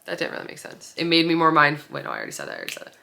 That didn't really make sense. It made me more mindful. Wait, no, I already said that.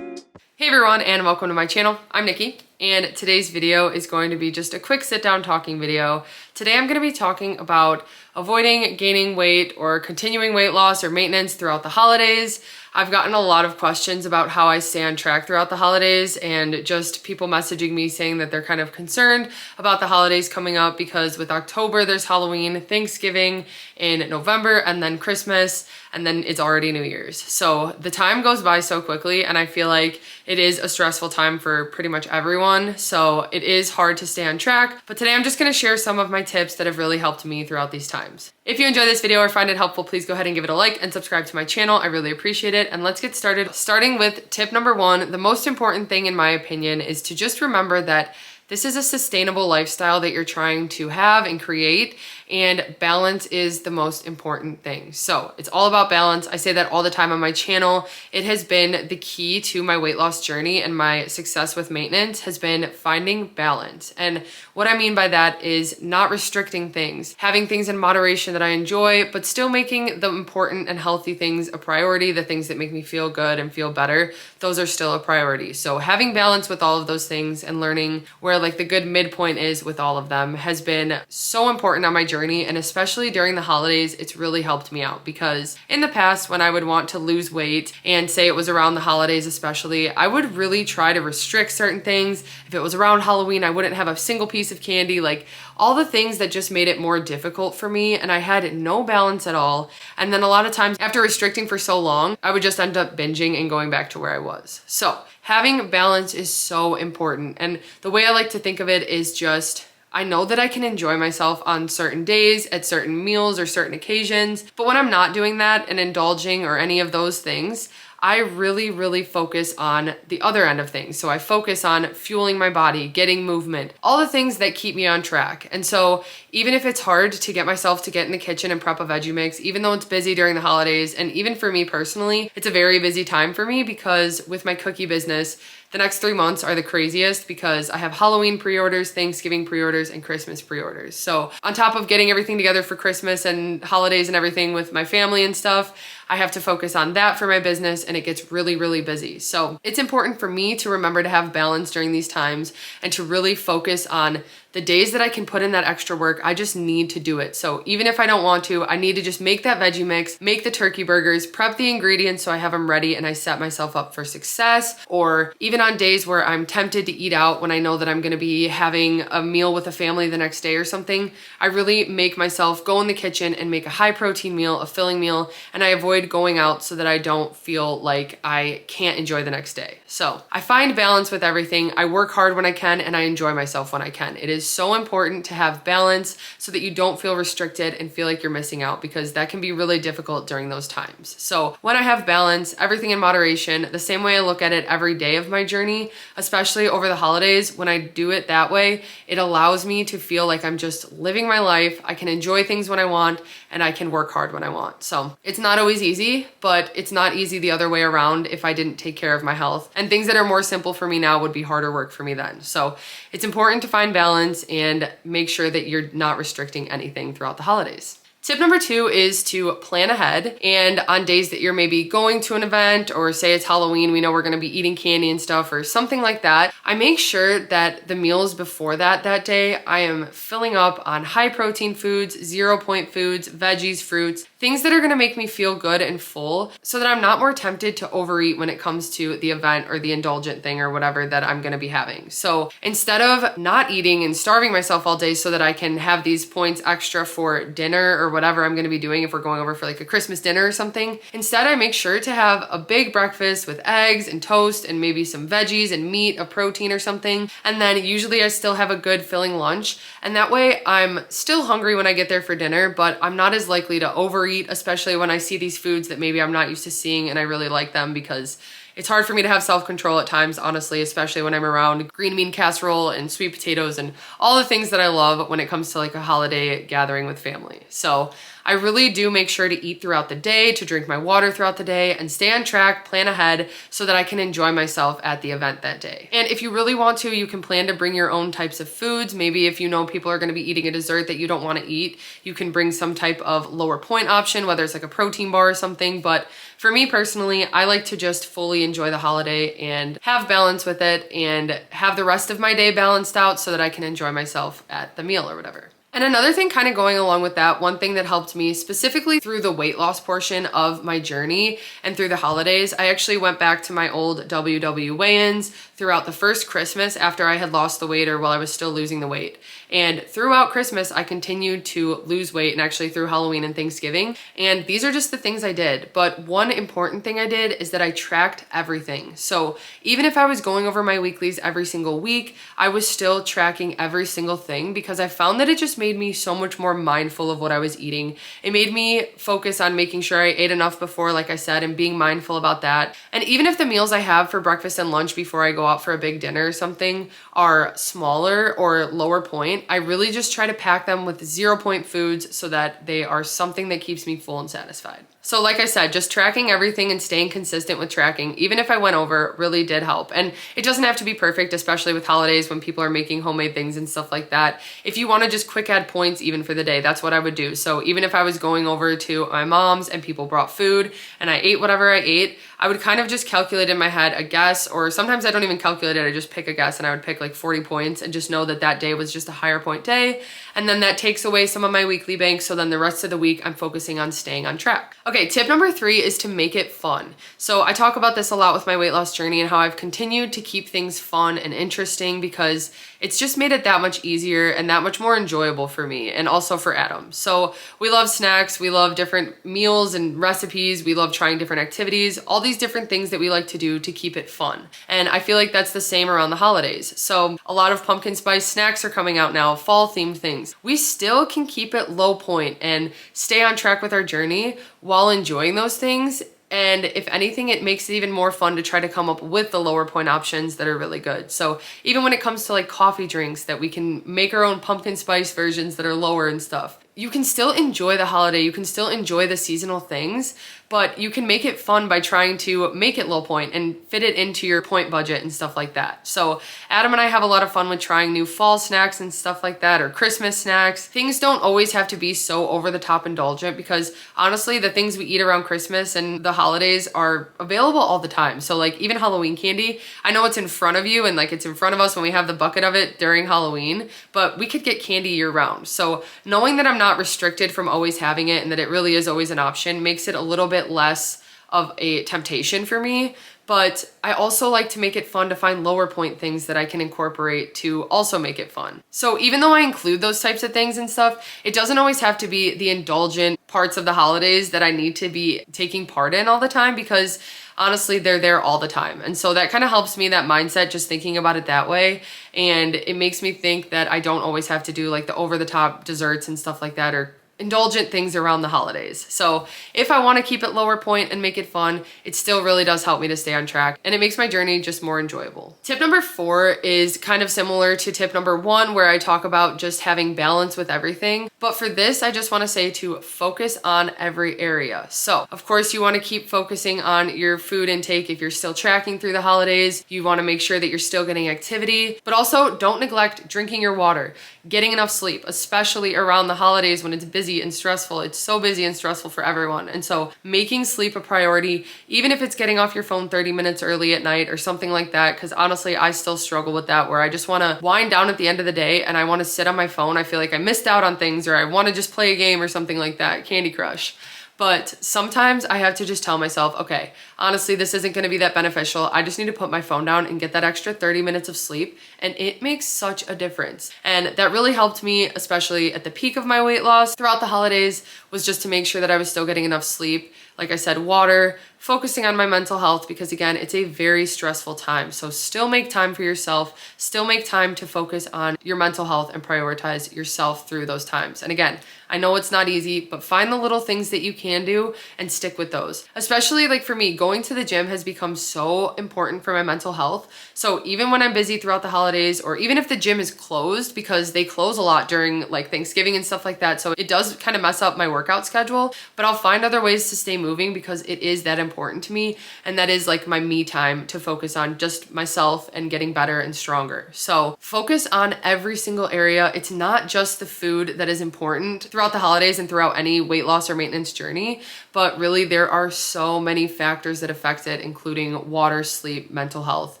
Hey everyone, and welcome to my channel. I'm Nikki, and today's video is going to be just a quick sit down talking video. Today I'm going to be talking about avoiding gaining weight or continuing weight loss or maintenance throughout the holidays. I've gotten a lot of questions about how I stay on track throughout the holidays, and just people messaging me saying that they're kind of concerned about the holidays coming up because with October there's Halloween, Thanksgiving in November, and then Christmas, and then it's already New Year's. So the time goes by so quickly, and I feel like it is a stressful time for pretty much everyone. So it is hard to stay on track, but today I'm just gonna share some of my tips that have really helped me throughout these times. If you enjoy this video or find it helpful, please go ahead and give it a like and subscribe to my channel. I really appreciate it. And let's get started. Starting with tip number one, the most important thing in my opinion is to just remember that this is a sustainable lifestyle that you're trying to have and create, and balance is the most important thing. So it's all about balance. I say that all the time on my channel. It has been the key to my weight loss journey, and my success with maintenance has been finding balance. And what I mean by that is not restricting things, having things in moderation that I enjoy, but still making the important and healthy things a priority. The things that make me feel good and feel better, those are still a priority. So having balance with all of those things and learning where like the good midpoint is with all of them has been so important on my journey. And especially during the holidays, it's really helped me out, because in the past when I would want to lose weight and say it was around the holidays especially, I would really try to restrict certain things. If it was around Halloween, I wouldn't have a single piece of candy, like all the things that just made it more difficult for me, and I had no balance at all. And then a lot of times after restricting for so long, I would just end up binging and going back to where I was. So having balance is so important. And the way I like to think of it is just, I know that I can enjoy myself on certain days, at certain meals or certain occasions, but when I'm not doing that and indulging or any of those things, I really focus on the other end of things. So I focus on fueling my body, getting movement, all the things that keep me on track. And so even if it's hard to get myself to get in the kitchen and prep a veggie mix, even though it's busy during the holidays, and even for me personally, it's a very busy time for me, because with my cookie business, the next 3 months are the craziest because I have Halloween pre-orders, Thanksgiving pre-orders, and Christmas pre-orders. So on top of getting everything together for Christmas and holidays and everything with my family and stuff, I have to focus on that for my business, and it gets really busy. So it's important for me to remember to have balance during these times and to really focus on the days that I can put in that extra work. I just need to do it. So even if I don't want to, I need to just make that veggie mix, make the turkey burgers, prep the ingredients so I have them ready and I set myself up for success. Or even on days where I'm tempted to eat out when I know that I'm gonna be having a meal with a family the next day or something, I really make myself go in the kitchen and make a high protein meal, a filling meal, and I avoid going out so that I don't feel like I can't enjoy the next day. So I find balance with everything. I work hard when I can, and I enjoy myself when I can. It is so important to have balance so that you don't feel restricted and feel like you're missing out, because that can be really difficult during those times. So when I have balance, everything in moderation, the same way I look at it every day of my journey, especially over the holidays, when I do it that way, it allows me to feel like I'm just living my life. I can enjoy things when I want, and I can work hard when I want. So it's not always easy, but it's not easy the other way around if I didn't take care of my health. And things that are more simple for me now would be harder work for me then. So it's important to find balance and make sure that you're not restricting anything throughout the holidays. Tip number 2 is to plan ahead, and on days that you're maybe going to an event, or say it's Halloween, we know we're gonna be eating candy and stuff or something like that, I make sure that the meals before that day, I am filling up on high protein foods, 0 point foods, veggies, fruits, things that are gonna make me feel good and full, so that I'm not more tempted to overeat when it comes to the event or the indulgent thing or whatever that I'm gonna be having. So instead of not eating and starving myself all day so that I can have these points extra for dinner or whatever I'm gonna be doing if we're going over for like a Christmas dinner or something. Instead, I make sure to have a big breakfast with eggs and toast and maybe some veggies and meat, a protein or something. And then usually I still have a good filling lunch. And that way I'm still hungry when I get there for dinner, but I'm not as likely to overeat, especially when I see these foods that maybe I'm not used to seeing and I really like them because It's hard for me to have self-control at times, honestly, especially when I'm around green bean casserole and sweet potatoes and all the things that I love when it comes to like a holiday gathering with family. So I really do make sure to eat throughout the day, to drink my water throughout the day, and stay on track, plan ahead so that I can enjoy myself at the event that day. And if you really want to, you can plan to bring your own types of foods. Maybe if you know people are gonna be eating a dessert that you don't wanna eat, you can bring some type of lower point option, whether it's like a protein bar or something. But for me personally, I like to just fully enjoy the holiday and have balance with it and have the rest of my day balanced out so that I can enjoy myself at the meal or whatever. And another thing kind of going along with that, one thing that helped me specifically through the weight loss portion of my journey and through the holidays, I actually went back to my old WW weigh-ins throughout the first Christmas after I had lost the weight or while I was still losing the weight. And throughout Christmas, I continued to lose weight, and actually through Halloween and Thanksgiving. And these are just the things I did. But one important thing I did is that I tracked everything. So even if I was going over my weeklies every single week, I was still tracking every single thing because I found that it just made me so much more mindful of what I was eating. It made me focus on making sure I ate enough before, like I said, and being mindful about that. And even if the meals I have for breakfast and lunch before I go out for a big dinner or something are smaller or lower point, I really just try to pack them with 0 point foods so that they are something that keeps me full and satisfied. So like I said, just tracking everything and staying consistent with tracking, even if I went over, really did help. And it doesn't have to be perfect, especially with holidays when people are making homemade things and stuff like that. If you want to just quick add points even for the day, that's what I would do. So even if I was going over to my mom's and people brought food and I ate whatever I ate, I would kind of just calculate in my head a guess, or sometimes I don't even calculate it, I just pick a guess and I would pick like 40 points and just know that that day was just a higher point day. And then that takes away some of my weekly banks. So then the rest of the week, I'm focusing on staying on track. Okay, tip number 3 is to make it fun. So I talk about this a lot with my weight loss journey and how I've continued to keep things fun and interesting because it's just made it that much easier and that much more enjoyable for me and also for Adam. So we love snacks, we love different meals and recipes, we love trying different activities, all these different things that we like to do to keep it fun. And I feel like that's the same around the holidays. So a lot of pumpkin spice snacks are coming out now, fall themed things. We still can keep it low point and stay on track with our journey while enjoying those things. And if anything, it makes it even more fun to try to come up with the lower point options that are really good. So even when it comes to like coffee drinks, that we can make our own pumpkin spice versions that are lower and stuff. You can still enjoy the holiday, you can still enjoy the seasonal things, but you can make it fun by trying to make it low point and fit it into your point budget and stuff like that. So Adam and I have a lot of fun with trying new fall snacks and stuff like that, or Christmas snacks. Things don't always have to be so over the top indulgent because honestly, the things we eat around Christmas and the holidays are available all the time. So like even Halloween candy, I know it's in front of you and like it's in front of us when we have the bucket of it during Halloween, but we could get candy year round. So knowing that I'm not restricted from always having it and that it really is always an option makes it a little bit less of a temptation for me. But I also like to make it fun to find lower point things that I can incorporate to also make it fun. So even though I include those types of things and stuff, it doesn't always have to be the indulgent parts of the holidays that I need to be taking part in all the time because honestly, they're there all the time. And so that kind of helps me, that mindset, just thinking about it that way. And it makes me think that I don't always have to do like the over the top desserts and stuff like that, or indulgent things around the holidays. So if I want to keep it lower point and make it fun, it still really does help me to stay on track and it makes my journey just more enjoyable. Tip number 4 is kind of similar to tip number 1 where I talk about just having balance with everything. But for this, I just want to say to focus on every area. So of course you want to keep focusing on your food intake if you're still tracking through the holidays. You want to make sure that you're still getting activity, but also don't neglect drinking your water, getting enough sleep, especially around the holidays when it's busy and stressful. It's so busy and stressful for everyone. And so making sleep a priority, even if it's getting off your phone 30 minutes early at night or something like that, because honestly, I still struggle with that where I just want to wind down at the end of the day and I want to sit on my phone. I feel like I missed out on things or I want to just play a game or something like that, Candy Crush. But sometimes I have to just tell myself, okay, honestly, this isn't going to be that beneficial. I just need to put my phone down and get that extra 30 minutes of sleep. And it makes such a difference. And that really helped me, especially at the peak of my weight loss throughout the holidays, was just to make sure that I was still getting enough sleep. Like I said, water, focusing on my mental health, because again, it's a very stressful time. So still make time for yourself, still make time to focus on your mental health and prioritize yourself through those times. And again, I know it's not easy, but find the little things that you can do and stick with those. Especially like for me, going to the gym has become so important for my mental health. So even when I'm busy throughout the holidays, or even if the gym is closed, because they close a lot during like Thanksgiving and stuff like that, so it does kind of mess up my workout schedule, but I'll find other ways to stay moving because it is that important to me, and that is like my me time to focus on just myself and getting better and stronger. So focus on every single area. It's not just the food that is important throughout the holidays and throughout any weight loss or maintenance journey, but really there are so many factors that affect it, including water, sleep, mental health,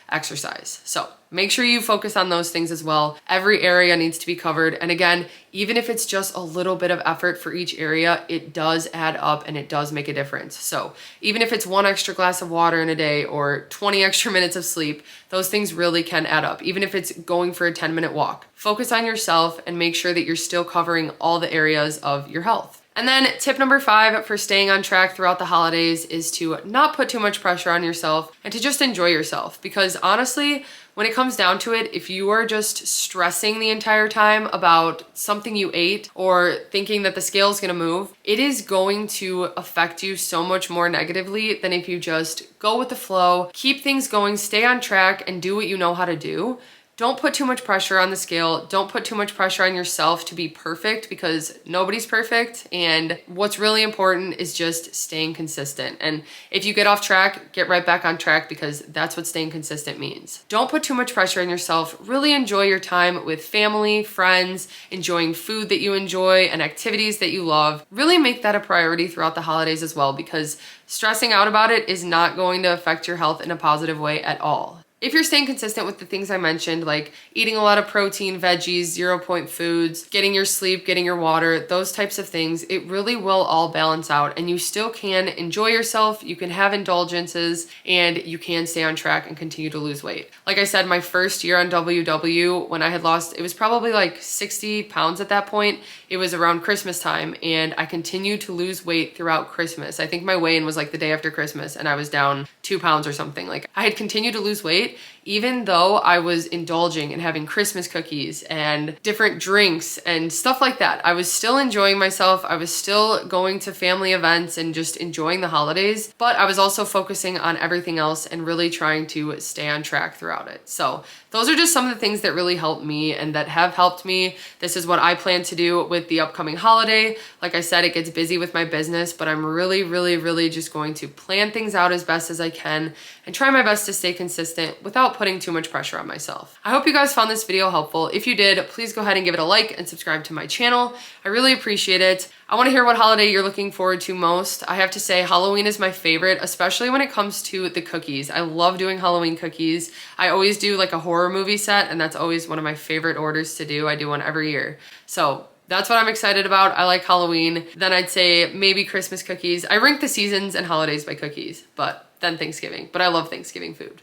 exercise. So make sure you focus on those things as well. Every area needs to be covered. And again, even if it's just a little bit of effort for each area, it does add up and it does make a difference. So even if it's 1 extra glass of water in a day or 20 extra minutes of sleep, those things really can add up. Even if it's going for a 10-minute walk, focus on yourself and make sure that you're still covering all the areas of your health. And then tip number 5 for staying on track throughout the holidays is to not put too much pressure on yourself and to just enjoy yourself. Because honestly, when it comes down to it, if you are just stressing the entire time about something you ate or thinking that the scale is gonna move, it is going to affect you so much more negatively than if you just go with the flow, keep things going, stay on track, and do what you know how to do. Don't put too much pressure on the scale. Don't put too much pressure on yourself to be perfect, because nobody's perfect. And what's really important is just staying consistent. And if you get off track, get right back on track, because that's what staying consistent means. Don't put too much pressure on yourself. Really enjoy your time with family, friends, enjoying food that you enjoy and activities that you love. Really make that a priority throughout the holidays as well, because stressing out about it is not going to affect your health in a positive way at all. If you're staying consistent with the things I mentioned, like eating a lot of protein, veggies, 0-point foods, getting your sleep, getting your water, those types of things, it really will all balance out, and you still can enjoy yourself, you can have indulgences, and you can stay on track and continue to lose weight. Like I said, my first year on WW, when I had lost, it was probably like 60 pounds at that point. It was around Christmas time, and I continued to lose weight throughout Christmas. I think my weigh-in was like the day after Christmas, and I was down 2 pounds or something. Like, I had continued to lose weight even though I was indulging and having Christmas cookies and different drinks and stuff like that. I was still enjoying myself. I was still going to family events and just enjoying the holidays, but I was also focusing on everything else and really trying to stay on track throughout it. So those are just some of the things that really helped me and that have helped me. This is what I plan to do with the upcoming holiday. Like I said, it gets busy with my business, but I'm really just going to plan things out as best as I can and try my best to stay consistent without putting too much pressure on myself. I hope you guys found this video helpful. If you did, please go ahead and give it a like and subscribe to my channel. I really appreciate it. I want to hear what holiday you're looking forward to most. I have to say Halloween is my favorite, especially when it comes to the cookies. I love doing Halloween cookies. I always do like a horror movie set, and that's always one of my favorite orders to do. I do one every year. So that's what I'm excited about. I like Halloween. Then I'd say maybe Christmas cookies. I rank the seasons and holidays by cookies, but then Thanksgiving. But I love Thanksgiving food.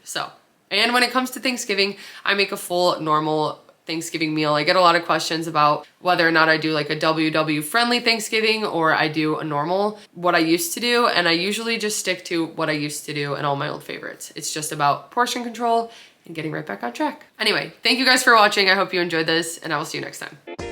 And when it comes to Thanksgiving, I make a full normal Thanksgiving meal. I get a lot of questions about whether or not I do like a WW friendly Thanksgiving or I do a normal, what I used to do. And I usually just stick to what I used to do and all my old favorites. It's just about portion control and getting right back on track. Anyway, thank you guys for watching. I hope you enjoyed this, and I will see you next time.